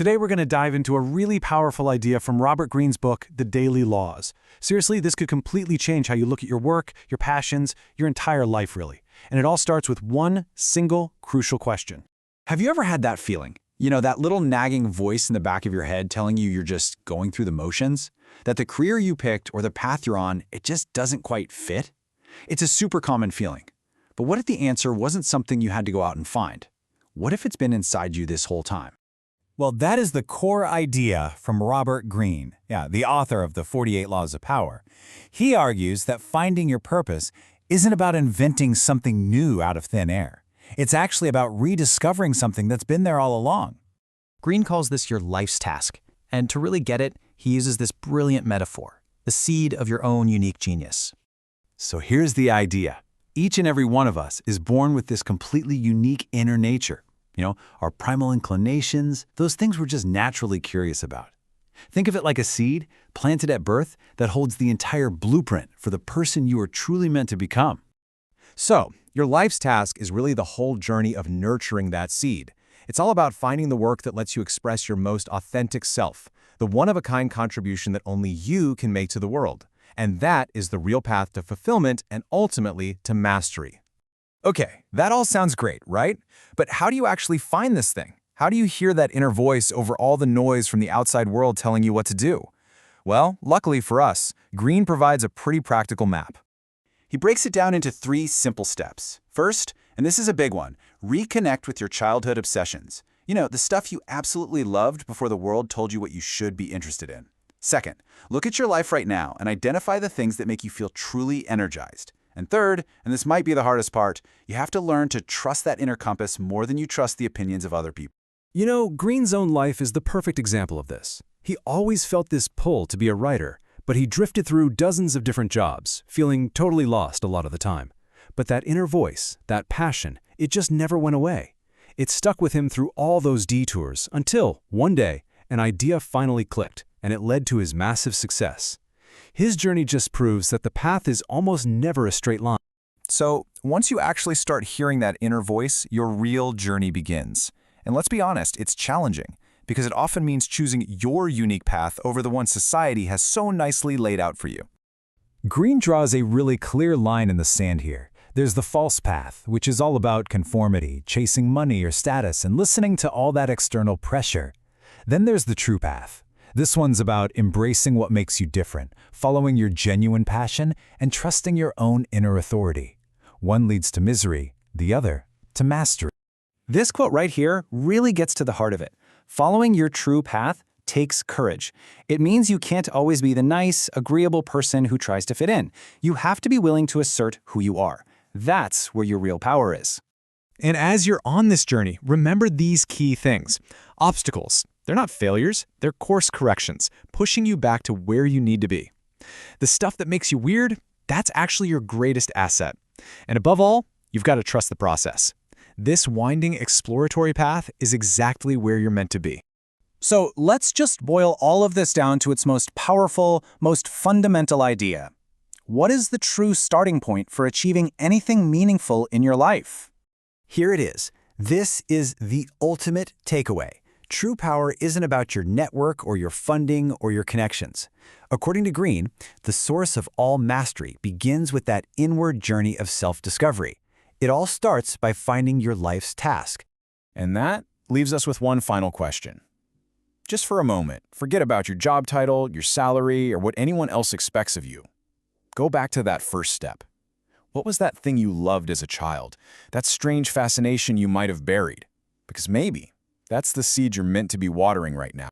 Today we're going to dive into a really powerful idea from Robert Greene's book, The Daily Laws. Seriously, this could completely change how you look at your work, your passions, your entire life really. And it all starts with one single, crucial question. Have you ever had that feeling? That little nagging voice in the back of your head telling you you're just going through the motions? That the career you picked or the path you're on, it just doesn't quite fit? It's a super common feeling. But what if the answer wasn't something you had to go out and find? What if it's been inside you this whole time? Well, that is the core idea from Robert Greene, the author of the 48 Laws of Power. He argues that finding your purpose isn't about inventing something new out of thin air. It's actually about rediscovering something that's been there all along. Greene calls this your life's task, and to really get it, he uses this brilliant metaphor, the seed of your own unique genius. So here's the idea. Each and every one of us is born with this completely unique inner nature. Our primal inclinations, those things we're just naturally curious about. Think of it like a seed planted at birth that holds the entire blueprint for the person you are truly meant to become. So, your life's task is really the whole journey of nurturing that seed. It's all about finding the work that lets you express your most authentic self, the one-of-a-kind contribution that only you can make to the world. And that is the real path to fulfillment and ultimately to mastery. Okay, that all sounds great, right? But how do you actually find this thing? How do you hear that inner voice over all the noise from the outside world telling you what to do? Well, luckily for us, Greene provides a pretty practical map. He breaks it down into 3 simple steps. First, and this is a big one, reconnect with your childhood obsessions. The stuff you absolutely loved before the world told you what you should be interested in. Second, look at your life right now and identify the things that make you feel truly energized. And third, and this might be the hardest part, you have to learn to trust that inner compass more than you trust the opinions of other people. Greene's own life is the perfect example of this. He always felt this pull to be a writer, but he drifted through dozens of different jobs, feeling totally lost a lot of the time. But that inner voice, that passion, it just never went away. It stuck with him through all those detours until, one day, an idea finally clicked, and it led to his massive success. His journey just proves that the path is almost never a straight line. So, once you actually start hearing that inner voice, your real journey begins. And let's be honest, it's challenging, because it often means choosing your unique path over the one society has so nicely laid out for you. Greene draws a really clear line in the sand here. There's the false path, which is all about conformity, chasing money or status, and listening to all that external pressure. Then there's the true path. This one's about embracing what makes you different, following your genuine passion, and trusting your own inner authority. One leads to misery, the other to mastery. This quote right here really gets to the heart of it. Following your true path takes courage. It means you can't always be the nice, agreeable person who tries to fit in. You have to be willing to assert who you are. That's where your real power is. And as you're on this journey, remember these key things. Obstacles. They're not failures, they're course corrections, pushing you back to where you need to be. The stuff that makes you weird, that's actually your greatest asset. And above all, you've got to trust the process. This winding exploratory path is exactly where you're meant to be. So let's just boil all of this down to its most powerful, most fundamental idea. What is the true starting point for achieving anything meaningful in your life? Here it is. This is the ultimate takeaway. True power isn't about your network or your funding or your connections. According to Greene, the source of all mastery begins with that inward journey of self-discovery. It all starts by finding your life's task. And that leaves us with one final question. Just for a moment, forget about your job title, your salary, or what anyone else expects of you. Go back to that first step. What was that thing you loved as a child? That strange fascination you might have buried? Because maybe that's the seed you're meant to be watering right now.